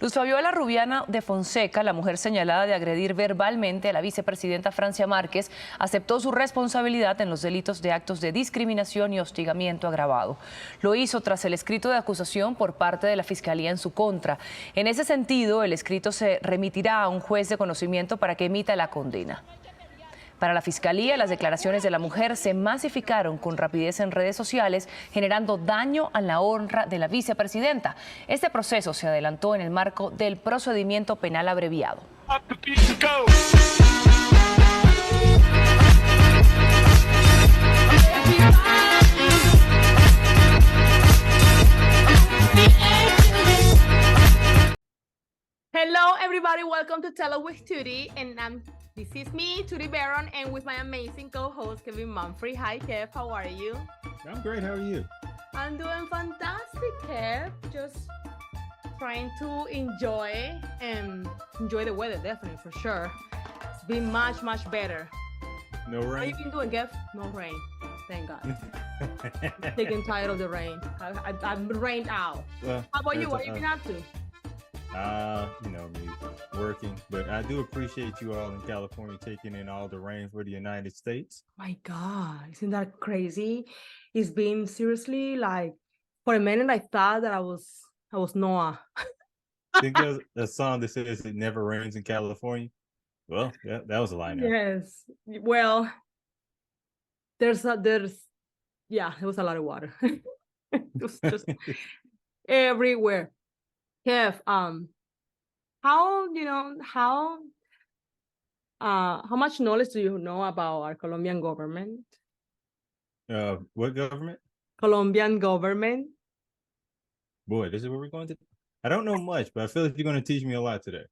Luz Fabiola Rubiana de Fonseca, la mujer señalada de agredir verbalmente a la vicepresidenta Francia Márquez, aceptó su responsabilidad en los delitos de actos de discriminación y hostigamiento agravado. Lo hizo tras el escrito de acusación por parte de la Fiscalía en su contra. En ese sentido, el escrito se remitirá a un juez de conocimiento para que emita la condena. Para la Fiscalía, las declaraciones de la mujer se masificaron con rapidez en redes sociales, generando daño a la honra de la vicepresidenta. Este proceso se adelantó en el marco del procedimiento penal abreviado. Hello, everybody. Welcome to Tell Us with Tutti, and this is me, Tutti Baron, and with my amazing co-host Kevin Manfrey. Hi, Kev. How are you? I'm great. How are you? I'm doing fantastic, Kev. Just trying to enjoy the weather, definitely for sure. It's been much better. No rain. What have you been doing, Kev? No rain. Thank God. I'm sick and tired of the rain. I'm rained out. Well, how about you? What have you been up to? You know me, working, but I do appreciate you all in California taking in all the rain for the United States. My God, isn't that crazy? It's been seriously like, for a minute I thought that I was Noah. I think there's a song that says it never rains in California. Well, yeah, that was a line. Yes. Well, there was a lot of water. It was just everywhere. Kev, how much knowledge do you know about our Colombian government? What government? Colombian government. Boy, this is where we're going to. I don't know much, but I feel like you're going to teach me a lot today.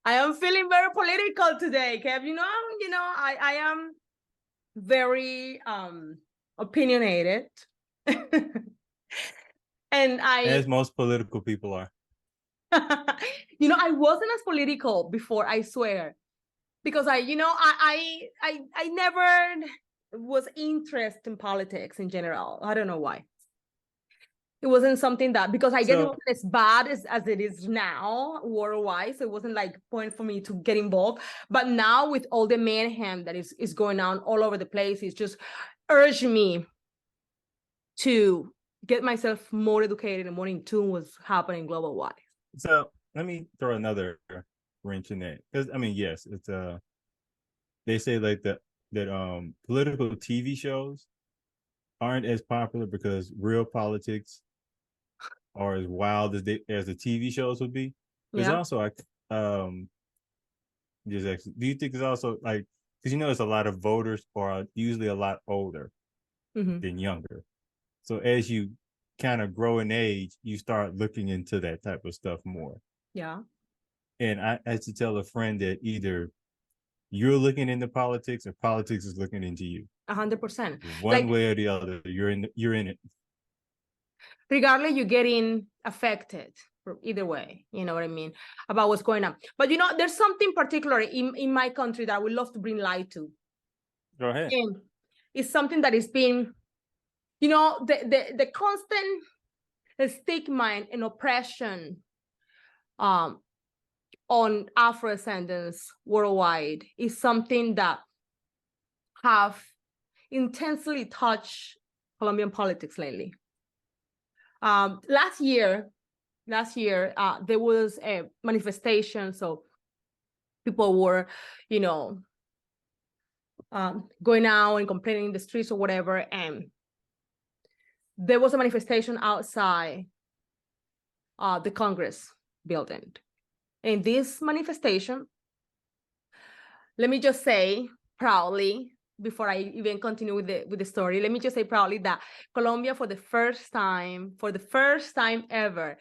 I am feeling very political today, Kev. I am very opinionated. And as most political people are. I wasn't as political before, I swear, because I never was interested in politics in general. I don't know why. It wasn't something that, because I guess it wasn't as bad as it is now worldwide, so it wasn't like point for me to get involved. But now with all the mayhem that is going on all over the place, it's just urged me to get myself more educated and more in tune with what's happening global wide. So let me throw another wrench in that, because I mean, yes, it's they say like that political TV shows aren't as popular because real politics are as wild as the TV shows would be. There's also like do you think it's also like, because there's a lot of voters are usually a lot older than younger. So as you kind of grow in age, you start looking into that type of stuff more. Yeah. And I had to tell a friend that either you're looking into politics or politics is looking into you. 100%. One way or the other, you're in it. Regardless, you're getting affected either way, you know what I mean, about what's going on. But there's something particular in my country that I would love to bring light to. Go ahead. And it's something that is being, the constant stigma and oppression on Afro-descendants worldwide is something that have intensely touched Colombian politics lately. Last year, there was a manifestation, so people were, going out and complaining in the streets or whatever, and there was a manifestation outside the Congress building. In this manifestation, let me just say proudly, before I even continue with the story, let me just say proudly that Colombia, for the first time ever,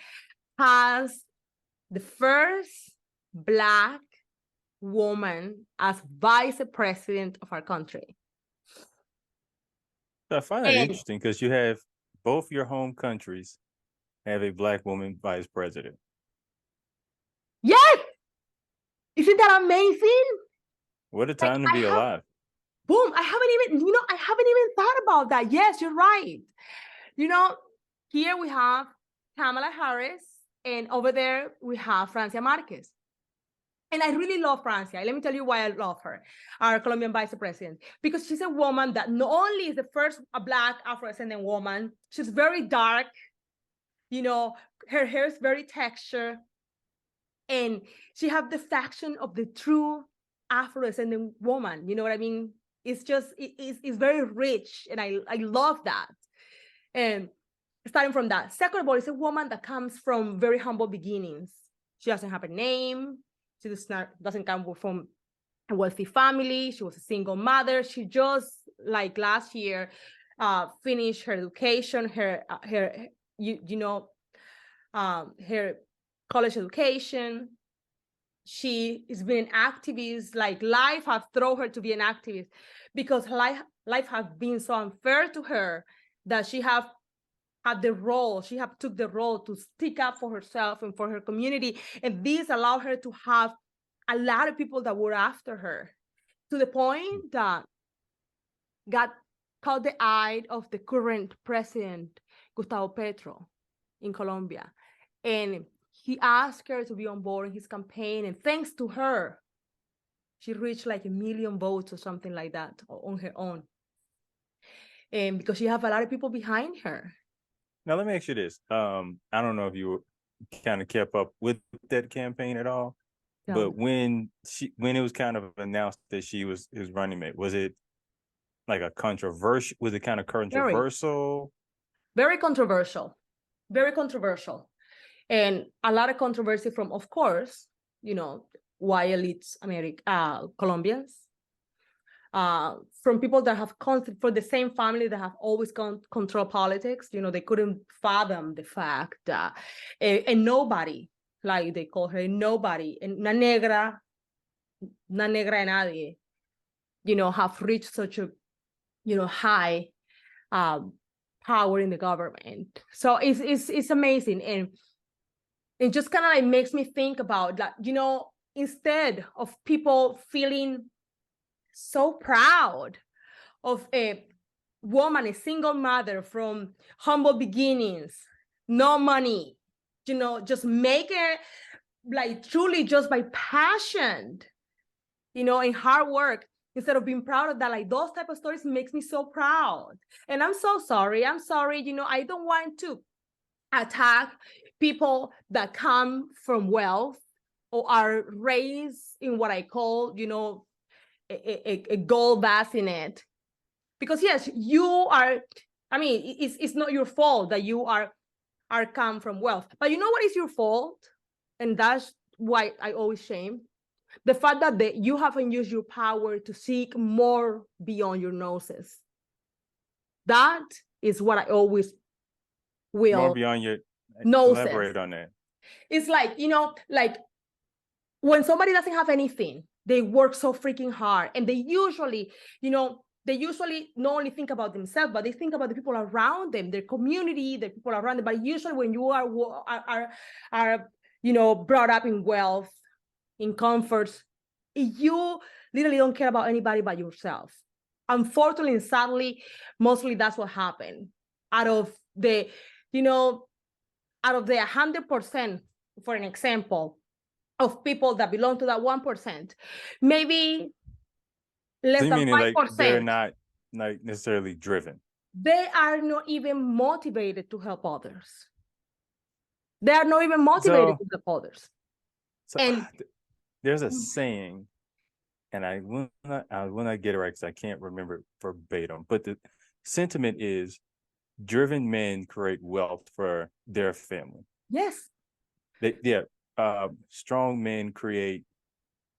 has the first Black woman as vice president of our country. I find that interesting because you have both your home countries have a Black woman vice president. Yes! Isn't that amazing? What a time to be alive. Boom, I haven't even thought about that. Yes, you're right. here we have Kamala Harris, and over there we have Francia Marquez. And I really love Francia. Let me tell you why I love her, our Colombian vice president, because she's a woman that not only is the first Black Afro-descendant woman, she's very dark, you know, her hair is very textured, and she have the faction of the true Afro-descendant woman. You know what I mean? It's just, it's very rich, and I love that. And starting from that. Second of all, it's a woman that comes from very humble beginnings. She doesn't have a name. She doesn't come from a wealthy family. She was a single mother. She just, like last year, finished her education, her college education. She has been an activist. Like, life has thrown her to be an activist because life has been so unfair to her that she have had the role, she have took the role to stick up for herself and for her community. And this allowed her to have a lot of people that were after her, to the point that got caught the eye of the current president, Gustavo Petro, in Colombia. And he asked her to be on board in his campaign. And thanks to her, she reached like 1 million votes or something like that on her own. And because she have a lot of people behind her. Now, let me ask you this. I don't know if you kind of kept up with that campaign at all, but when it was kind of announced that she was his running mate, was it like a controversial? Was it kind of controversial? Very controversial. Very controversial. And a lot of controversy from, of course, you know, white elites, Colombians, from people that have for the same family that have always control politics. You know, they couldn't fathom the fact that a nobody, like they call her, a nobody, una negra de nadie, you know, have reached such a, you know, high power in the government. So it's amazing. And it just kind of like makes me think about that, you know, instead of people feeling so proud of a woman, a single mother from humble beginnings, no money, you know, just make it like truly just by passion, you know, and hard work, instead of being proud of that. Like, those type of stories makes me so proud. And I'm so sorry. I'm sorry. You know, I don't want to attack people that come from wealth or are raised in what I call, you know, a gold bassinet, because yes, you are, I mean, it's not your fault that you are come from wealth, but you know what is your fault? And that's why I always shame the fact that you haven't used your power to seek more beyond your noses. That is what I always will. More beyond your noses. Elaborate on that. It's like, you know, like when somebody doesn't have anything, they work so freaking hard, and they usually, you know, not only think about themselves, but they think about the people around them, their community, the people around them. But usually when you are you know, brought up in wealth, in comforts, you literally don't care about anybody but yourself. Unfortunately and sadly, mostly that's what happened. Out of the 100%, for an example, of people that belong to that 1%, maybe less than 5%. Like they're not like necessarily driven. They are not even motivated to help others. They are not even motivated to help others. So and there's a saying, and I will not get it right because I can't remember it verbatim, but the sentiment is, driven men create wealth for their family. Yes. Strong men create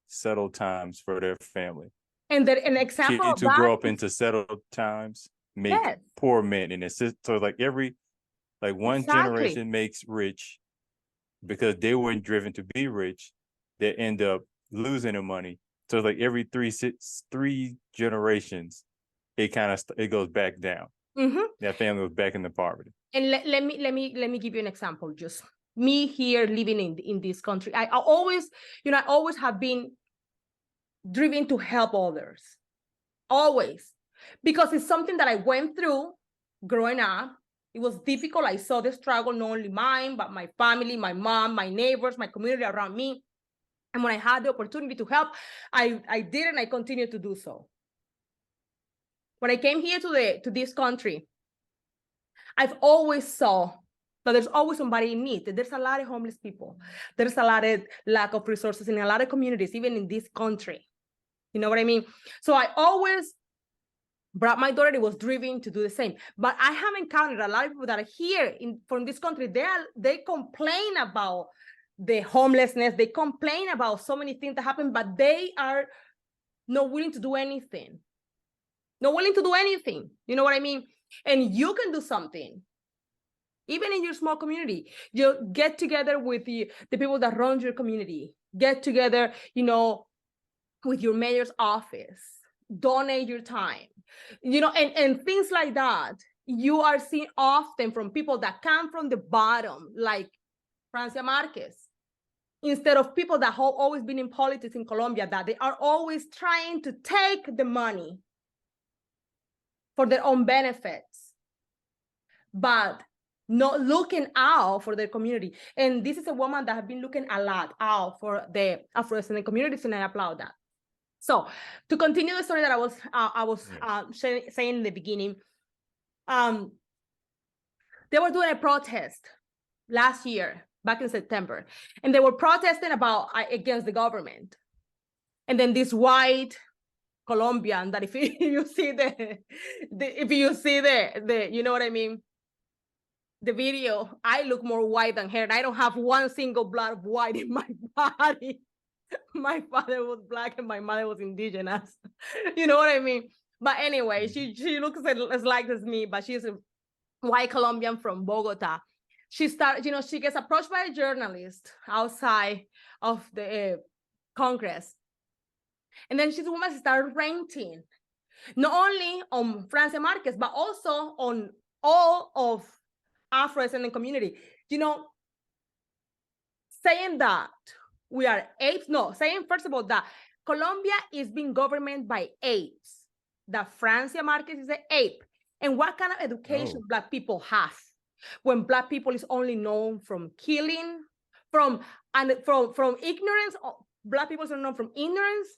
settled times for their family. And an example Kids who grow up into settled times make poor men. And it's just, so like one generation makes rich because they weren't driven to be rich. They end up losing their money. So like every three generations, it goes back down. Mm-hmm. That family was back into poverty. And let me give you an example. Just me here living in this country. I always have been driven to help others. Always. Because it's something that I went through growing up. It was difficult. I saw the struggle, not only mine, but my family, my mom, my neighbors, my community around me. And when I had the opportunity to help, I did, and I continue to do so. When I came here to this country, I've always saw that there's always somebody in need. There's a lot of homeless people. There's a lot of lack of resources in a lot of communities, even in this country. You know what I mean? So I always brought my daughter, it was driven to do the same. But I have encountered a lot of people that are here from this country. They complain about the homelessness. They complain about so many things that happen, but they are not willing to do anything. Not willing to do anything. You know what I mean? And you can do something. Even in your small community, you get together with the people that run your community. Get together, with your mayor's office. Donate your time. And things like that. You are seeing often from people that come from the bottom, like Francia Marquez, instead of people that have always been in politics in Colombia, that they are always trying to take the money for their own benefits, but not looking out for their community. And this is a woman that has been looking a lot out for the Afro-descendant communities, and I applaud that. So to continue the story that I was saying in the beginning, they were doing a protest last year, back in September, and they were protesting against the government. And then this white Colombian, that if you see the you know what I mean, the video, I look more white than her, and I don't have one single blot of white in my body. My father was black and my mother was indigenous. You know what I mean? But anyway, she looks as like as me, but she's a white Colombian from Bogota. She gets approached by a journalist outside of the Congress. And then she's a woman started ranting, not only on Francia Marquez, but also on all of Afro-descendant community. Saying that we are apes. No, saying first of all that Colombia is being governed by apes. That Francia Marquez is an ape. And what kind of education Black people have when Black people is only known from killing, from ignorance. Black people are known from ignorance,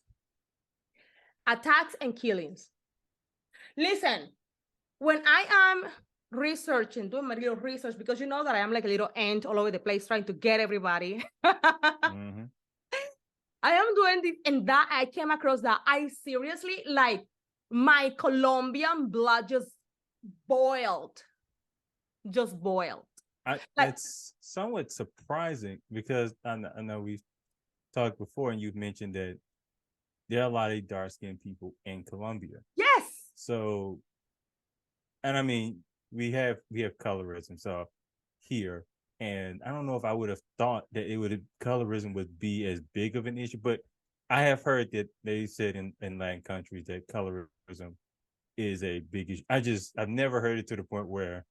attacks, and killings. Listen, when I am doing my little research, because you know that I am like a little ant all over the place trying to get everybody. Mm-hmm. I am doing this, and that I came across that I seriously, like, my Colombian blood just boiled. It's somewhat surprising because I know we've talked before, and you've mentioned that there are a lot of dark-skinned people in Colombia. Yes. So, and I mean, we have colorism. So here, and I don't know if I would have thought that colorism would be as big of an issue, but I have heard that they said in Latin countries that colorism is a big issue. I've never heard it to the point where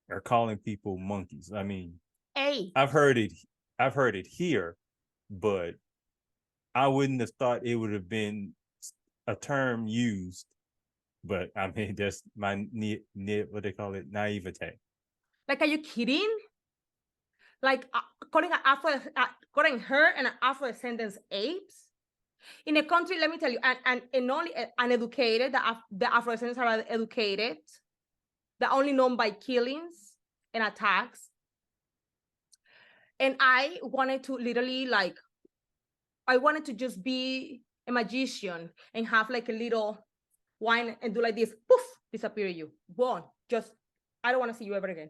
they're calling people monkeys. I mean, I've heard it here, but I wouldn't have thought it would have been a term used. But I mean, that's my what they call it, naivete. Like, are you kidding? Like, calling her and Afro-descendants apes in a country. Let me tell you, and only uneducated. The Afro-descendants are educated. They're only known by killings and attacks. And I wanted to literally, like, I wanted to just be a magician and have like a little wine and do like this, poof, disappear you. Gone. I don't want to see you ever again.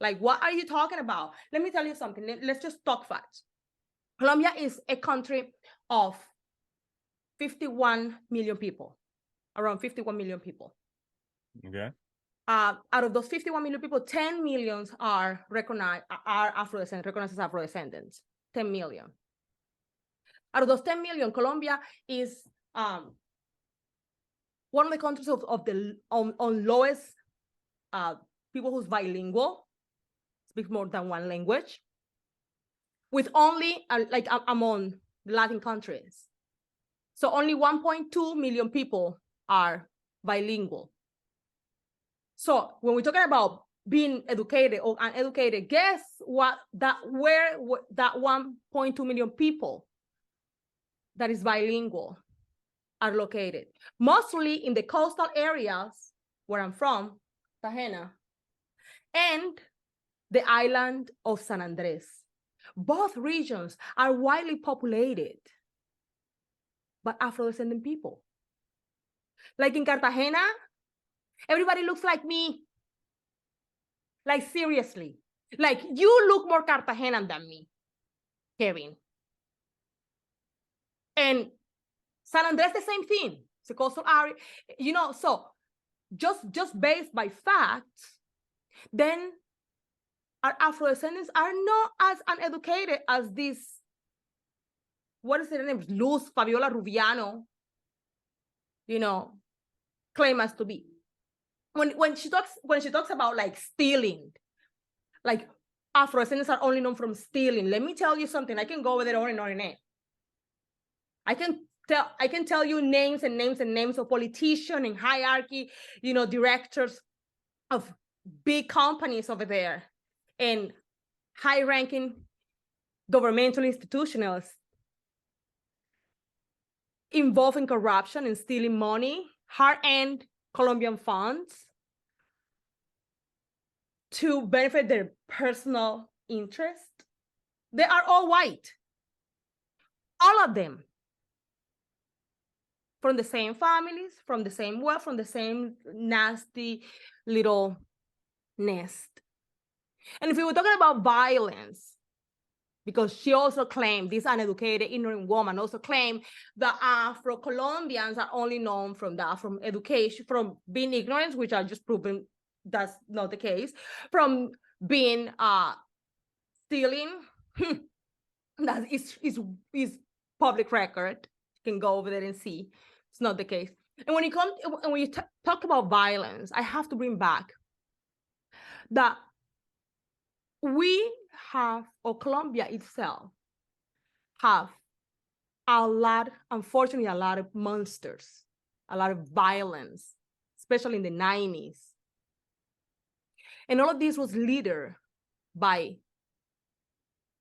Like, what are you talking about? Let me tell you something. Let's just talk facts. Colombia is a country of 51 million people, around 51 million people. Okay. Out of those 51 million people, 10 million are recognized as Afro-descendants. 10 million. Out of those 10 million, Colombia is one of the countries of the lowest people who's bilingual, speak more than one language, with only among the Latin countries. So only 1.2 million people are bilingual. So when we're talking about being educated or uneducated, guess where that 1.2 million people that is bilingual are located? Mostly in the coastal areas where I'm from, Cartagena, and the island of San Andres. Both regions are widely populated by Afro-descendant people. Like in Cartagena, everybody looks like me. Like seriously. Like you look more Cartagenan than me, Kevin. And San Andres, the same thing. It's a coastal area, you know, so just based by facts, then our Afro-descendants are not as uneducated as this, what is their name? Luz Fabiola Rubiano, you know, claim us to be. When she talks about like stealing, like Afro-descendants are only known from stealing. Let me tell you something. I can go over there on and on and on. I can tell you names and names and names of politicians and hierarchy, you know, directors of big companies over there and high-ranking governmental institutions involved in corruption and stealing money, hard-earned Colombian funds to benefit their personal interest. They are all white, all of them. From the same families, from the same wealth, from the same nasty little nest. And if we were talking about violence, because she also claimed, this uneducated, ignorant woman also claimed that Afro-Colombians are only known from education, from being ignorant, which are just proven that's not the case, from being stealing, that is public record. You can go over there and see. It's not the case. And when you talk about violence, I have to bring back that we have, or Colombia itself, have a lot, unfortunately, a lot of monsters, a lot of violence, especially in the 90s. And all of this was led by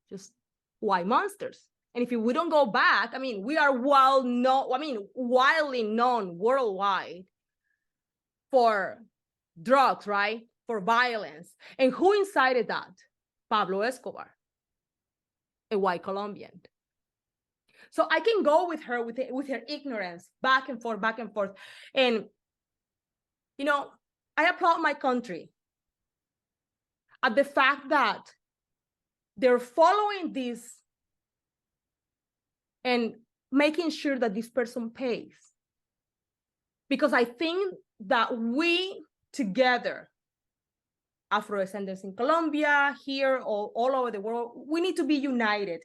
just white monsters. And if we don't go back, I mean, we are widely known worldwide for drugs, right? For violence. And who incited that? Pablo Escobar, a white Colombian. So I can go with her, with her ignorance, back and forth, back and forth. And, you know, I applaud my country at the fact that they're following this and making sure that this person pays. Because I think that we together, Afro-descendants in Colombia, here, all over the world, we need to be united.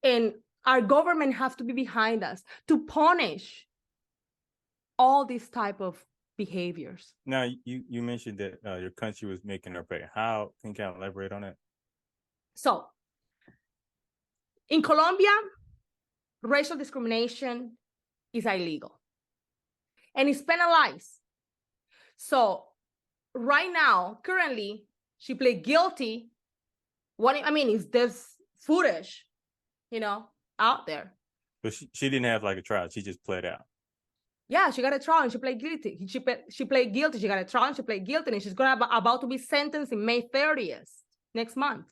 And our government has to be behind us to punish all these type of behaviors. Now, you mentioned that your country was making her pay. How, can you kind of elaborate on that? So, in Colombia, racial discrimination is illegal and it's penalized. So right now, currently, she pled guilty. Is there's footage, you know, out there. But she didn't have like a trial. She just pled out. Yeah, she got a trial and she pled guilty. She pled guilty. She got a trial and she pled guilty, and she's about to be sentenced in May 30th, next month.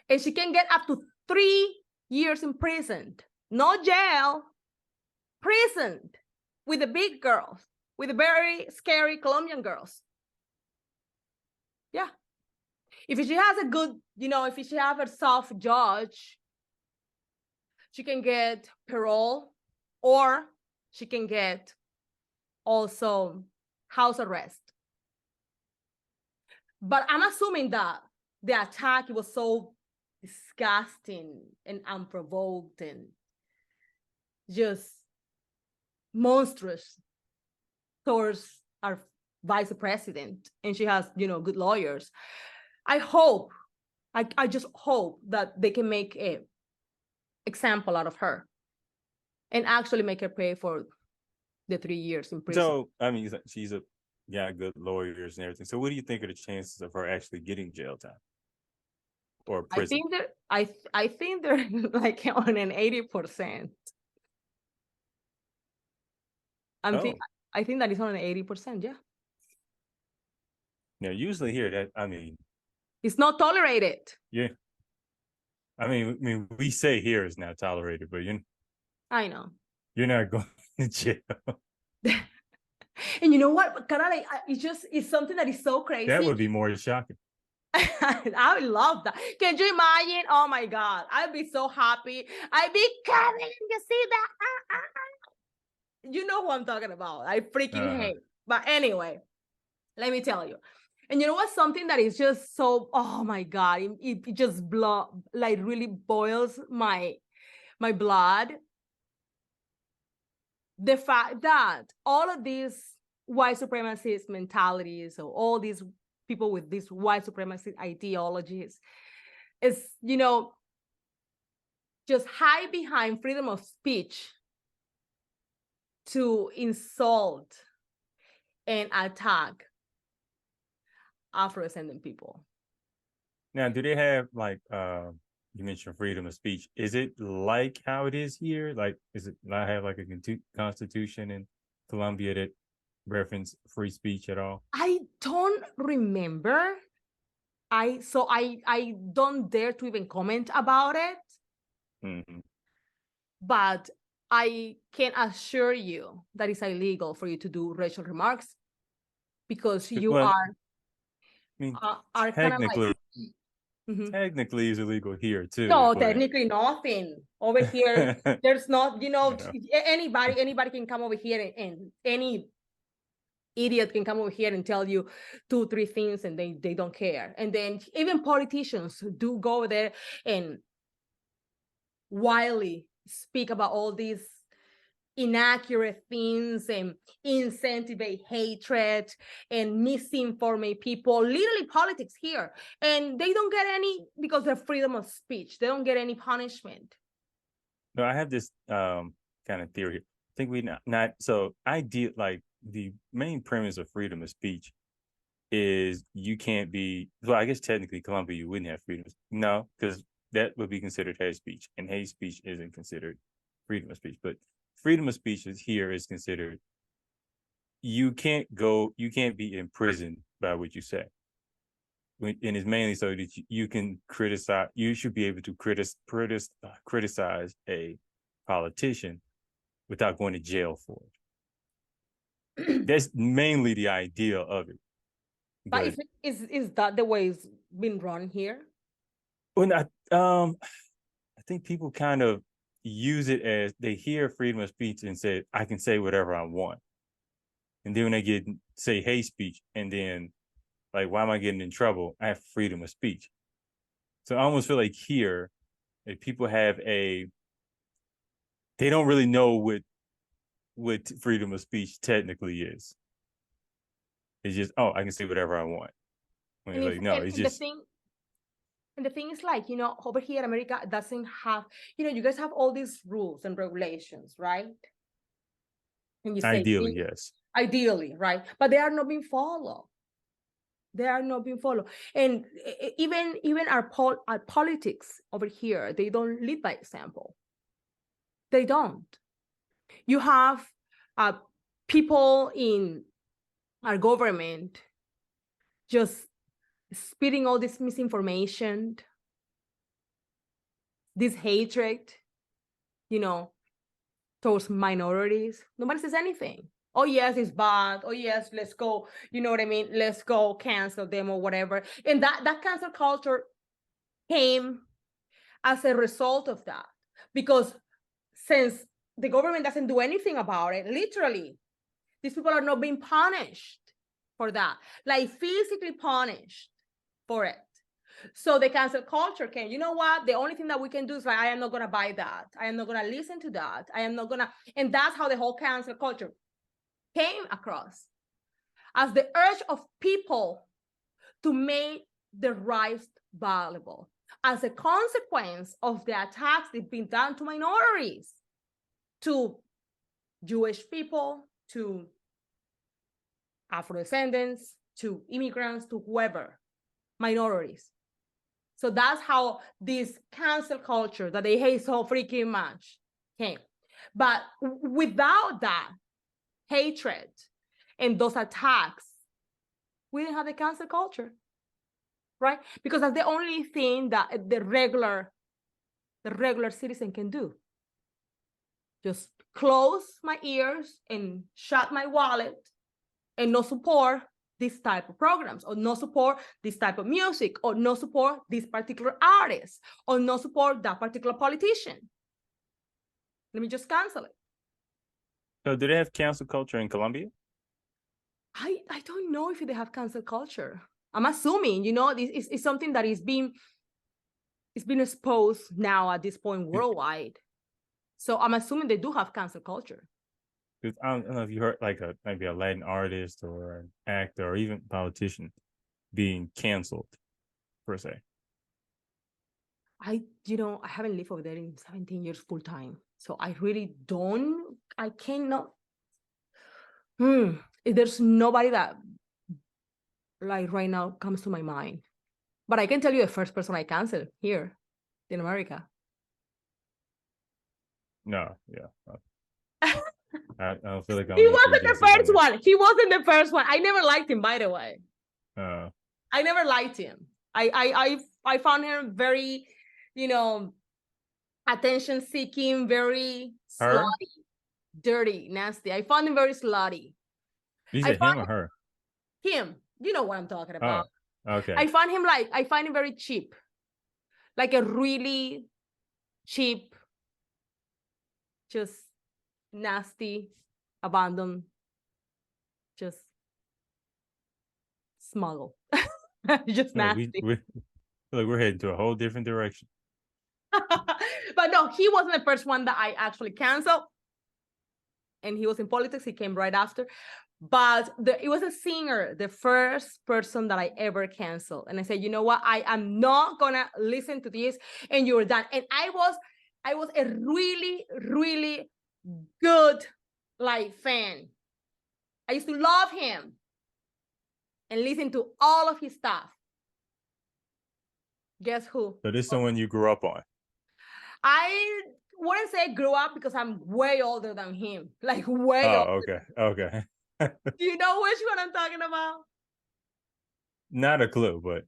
And she can get up to 3 years imprisoned, no jail, prisoned with the big girls, with the very scary Colombian girls. Yeah. If she has a good, if she has a soft judge, she can get parole, or she can get also house arrest. But I'm assuming that the attack was so disgusting and unprovoked and just monstrous towards our vice president, and she has, good lawyers. I just hope that they can make an example out of her and actually make her pay for the 3 years in prison. So, she's a got good lawyers and everything. So what do you think are the chances of her actually getting jail time or I prison? think that I think they're like on an 80%. Oh, I think that is on an 80%, yeah. now usually here that I mean, It's not tolerated. yeah. I mean, we say here is not tolerated, but I know. you're not going to jail. And you know what, Carla, it's something that is so crazy. That would be more shocking. I would love that. Can you imagine? Oh my God, I'd be so happy. I'd be coming. You see that? You know who I'm talking about. I freaking hate. But anyway, let me tell you. And you know what? Something that is just so, oh my God, it just really boils my blood. The fact that all of these white supremacist mentalities, or all these people with these white supremacist ideologies, is, just hide behind freedom of speech to insult and attack Afro-descendant people. Now, do they have like you mentioned freedom of speech? Is it like how it is here? Like, is it not have like a constitution in Colombia that reference free speech at all? I don't remember. I don't dare to even comment about it. Mm-hmm. But I can assure you that it's illegal for you to do racial remarks, because you Well, are kind of like, technically it's illegal here too. no, but... technically nothing over here. There's not, Yeah. anybody can come over here, and any idiot can come over here and tell you 2-3 things, and they don't care. And then even politicians do go there and wildly speak about all these inaccurate things and incentivize hatred and misinform people, literally politics here. And they don't get any, because they're freedom of speech, they don't get any punishment. No, I have this kind of theory. I think we not so ideal, like the main premise of freedom of speech is you can't be, well, I guess technically Colombia you wouldn't have freedom. No, because that would be considered hate speech, and hate speech isn't considered freedom of speech. But freedom of speech is considered you can't be imprisoned by what you say. And it's mainly so that you can criticize, you should be able to criticize a politician without going to jail for it. That's mainly the idea of it. But is that the way it's been run here? When I think people kind of use it as they hear freedom of speech and say, I can say whatever I want. And then when they say hate speech, and then like, why am I getting in trouble? I have freedom of speech. So I almost feel like here, if people have they don't really know what freedom of speech technically is. It's just, oh, I can say whatever I want. When it's like, no, it's just. And the thing is, like, over here, America doesn't have, you guys have all these rules and regulations, right? And you say, Ideally, yes. Ideally, right? But they are not being followed. They are not being followed. And even our politics over here, they don't lead by example. They don't. You have people in our government just spitting all this misinformation, this hatred, towards minorities. Nobody says anything. Oh, yes, it's bad. Oh, yes, let's go. You know what I mean? Let's go cancel them or whatever. And that cancel culture came as a result of that. Because since the government doesn't do anything about it, literally, these people are not being punished for that, like physically punished for it. So the cancel culture came, you know what? The only thing that we can do is like, I am not going to buy that. I am not going to listen to that. I am not going to. And that's how the whole cancel culture came across, as the urge of people to make the rights valuable, as a consequence of the attacks that have been done to minorities, to Jewish people, to Afro-descendants, to immigrants, to whoever, minorities. So that's how this cancel culture that they hate so freaking much came. But without that hatred and those attacks, we didn't have the cancel culture, right? Because that's the only thing that the regular citizen can do. Just close my ears and shut my wallet and not support this type of programs, or not support this type of music, or not support this particular artist, or not support that particular politician. Let me just cancel it. So do they have cancel culture in Colombia? I don't know if they have cancel culture. I'm assuming, this is something that it's been exposed now at this point worldwide. So I'm assuming they do have cancel culture. I don't know if you heard like maybe a Latin artist or an actor or even politician being canceled per se. I haven't lived over there in 17 years full time. So I cannot. There's nobody that like right now comes to my mind. But I can tell you the first person I canceled here in America. No, yeah. I don't feel like He wasn't the first one. He wasn't the first one. I never liked him, by the way. I never liked him. I found him very, attention seeking, very slutty, dirty, nasty. I found him very slutty. You said him or her? Him. You know what I'm talking about. Oh, okay. I find him very cheap. Like a really cheap, just nasty, abandoned, just smuggle. Just nasty. We're heading to a whole different direction. But no, he wasn't the first one that I actually canceled. And he was in politics. He came right after. But it was a singer, the first person that I ever canceled. And I said, you know what? I am not going to listen to this. And you're done. And I was a really, really good fan. I used to love him and listen to all of his stuff. Guess who? So this is someone you grew up on. I wouldn't say grew up because I'm way older than him. Like way older. Okay. Do you know which one I'm talking about? Not a clue, but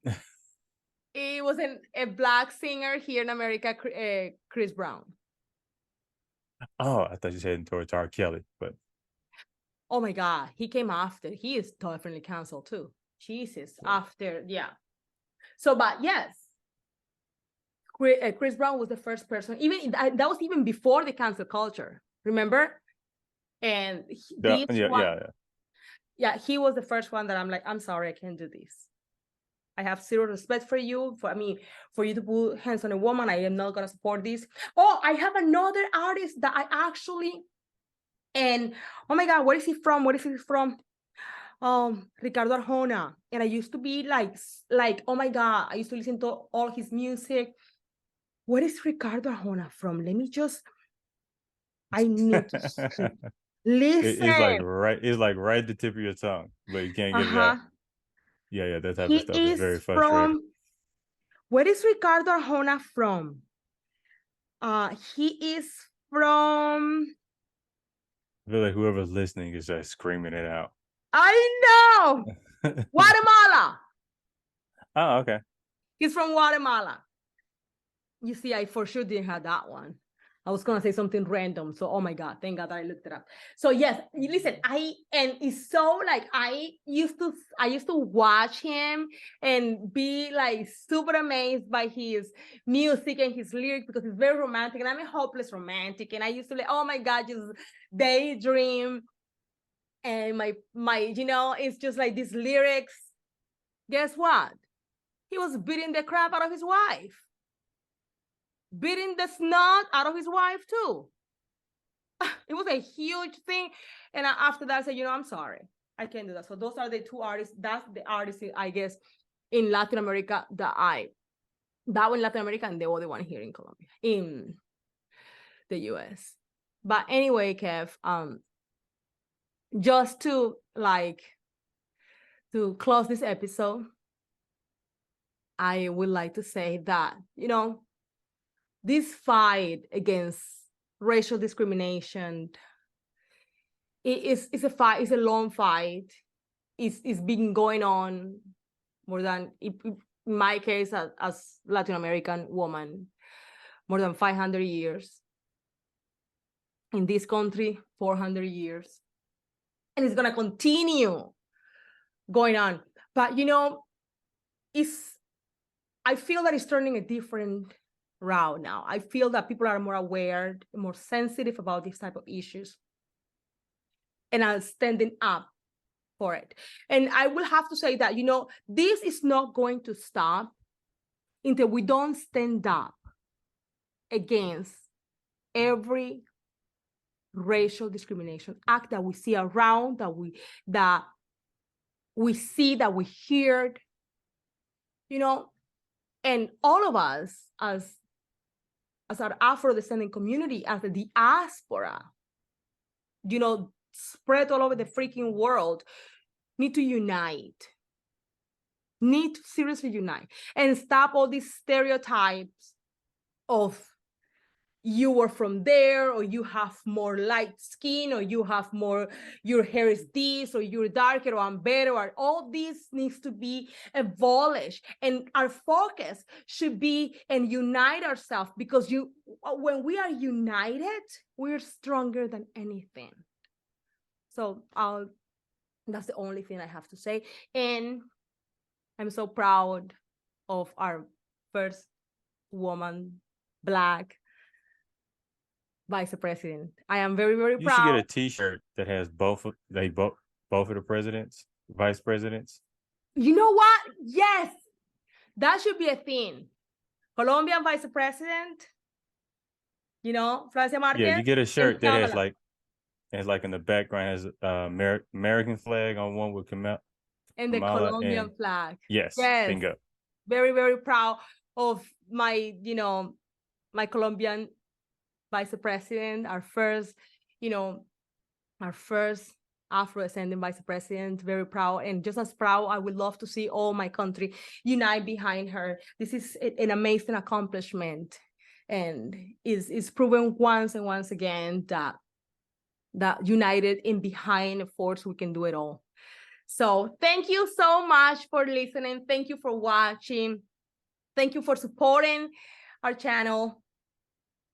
it was a black singer here in America, Chris Brown. Oh, I thought you said towards R. Kelly, but oh my God, he came after. He is definitely canceled too. Jesus, after, yeah. So, but yes, Chris Brown was the first person. Even that was even before the cancel culture. Remember? And yeah, he was the first one that I'm like, I'm sorry, I can't do this. I have zero respect for you. For you to put hands on a woman, I am not gonna support this. Oh, I have another artist that I actually, and oh my God, where is he from? Ricardo Arjona. And I used to be like, oh my God, I used to listen to all his music. Where is Ricardo Arjona from? I need to see. Listen. It's like right at the tip of your tongue, but you can't get it out. Yeah, that type of stuff is very frustrating. Where is Ricardo Arjona from? He is from. I feel like whoever's listening is just screaming it out. I know. Guatemala. Oh, okay. He's from Guatemala. You see, I for sure didn't have that one. I was gonna say something random. So, oh my God, thank God that I looked it up. So yes, listen, and it's so like I used to watch him and be like super amazed by his music and his lyrics because he's very romantic, and I'm a hopeless romantic. And I used to like, oh my God, just daydream. And my it's just like these lyrics. Guess what? He was beating the crap out of his wife. Beating the snot out of his wife too. It was a huge thing. And after that I said, I'm sorry, I can't do that. So those are the two artists. That's the artist, I guess, in Latin America that one in Latin America, and the other one here in Colombia, in the US. But anyway, Kev, just to like to close this episode, I would like to say that, you know, this fight against racial discrimination it's a fight, it's a long fight. It's been going on more than, in my case, as Latin American woman, more than 500 years. In this country, 400 years. And it's gonna continue going on. But, you know, I feel that it's turning a different route now. I feel that people are more aware, more sensitive about these type of issues, and are standing up for it. And I will have to say that, you know, this is not going to stop until we don't stand up against every racial discrimination act that we see around, that we see, that we hear, you know. And all of us, as our Afro-descendant community, as the diaspora, you know, spread all over the freaking world, need to unite, need to seriously unite and stop all these stereotypes of you were from there, or you have more light skin, or you have more, your hair is this, or you're darker, or I'm better, or all this needs to be abolished. And our focus should be and unite ourselves, because when we are united, we're stronger than anything. So that's the only thing I have to say. And I'm so proud of our first woman, Black Vice President. I am very, very proud. You should get a T-shirt that has both of the presidents, vice presidents. You know what? Yes, that should be a thing. Colombian Vice President, you know, Francia Marquez. Yeah, you get a shirt that has like in the background has American flag on one with Kamala and the Colombian flag. Yes, bingo. Very, very proud of my, you know, my Colombian Vice President, our first Afro-descendant Vice President. Very proud, and just as proud, I would love to see all my country unite behind her. This is an amazing accomplishment, and is proven once and once again that united and behind a force, we can do it all. So thank you so much for listening. Thank you for watching. Thank you for supporting our channel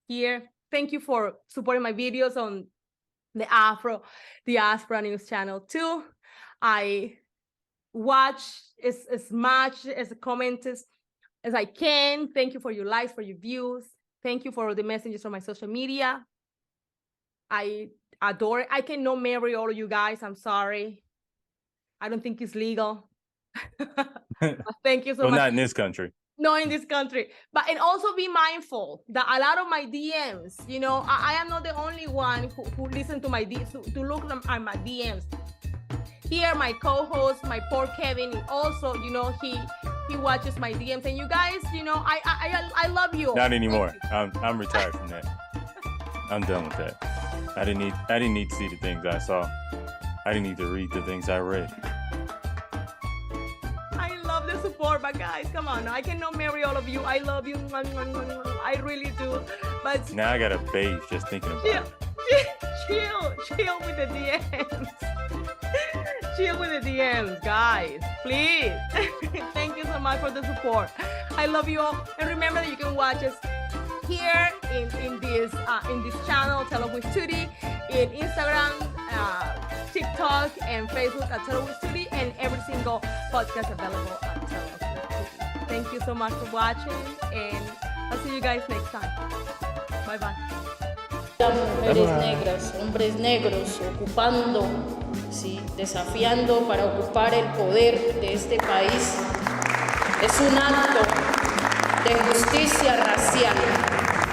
here. Thank you for supporting my videos on the Afro Diaspora News channel too. I watch as much as comment as I can. Thank you for your likes, for your views. Thank you for the messages on my social media. I adore it. I cannot marry all of you guys. I'm sorry. I don't think it's legal. Thank you so much. Well, not in this country. No, in this country. But, and also be mindful that a lot of my DMs, you know, I am not the only one who listen to my DMs, to look at my DMs. Here, my co-host, my poor Kevin, also, you know, he watches my DMs. And you guys, you know, I love you. Not anymore. I'm retired from that. I'm done with that. I didn't need to see the things I saw. I didn't need to read the things I read. I love the support, but guys, come on. I cannot marry all of you. I love you. I really do. But now I gotta bathe just thinking about it. Chill with the DMs. Chill with the DMs, guys. Please. Thank you so much for the support. I love you all. And remember that you can watch us here in this channel, Tell Us with Tutti, in Instagram, TikTok, and Facebook at Tell Us with Tutti, and every single podcast available at Tell Us with Tutti. Thank you so much for watching, and I'll see you guys next time. Bye bye. Mujeres negras, hombres negros ocupando, sí, desafiando para ocupar el poder de este país. Es un acto de justicia racial,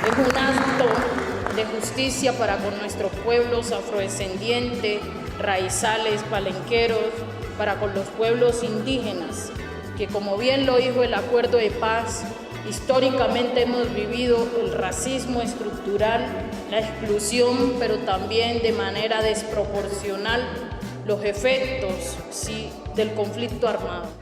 es un acto de justicia para con nuestros pueblos afrodescendientes, raizales, palenqueros, para con los pueblos indígenas, que como bien lo dijo el acuerdo de paz, históricamente hemos vivido el racismo estructural, la exclusión, pero también de manera desproporcional los efectos, sí, del conflicto armado.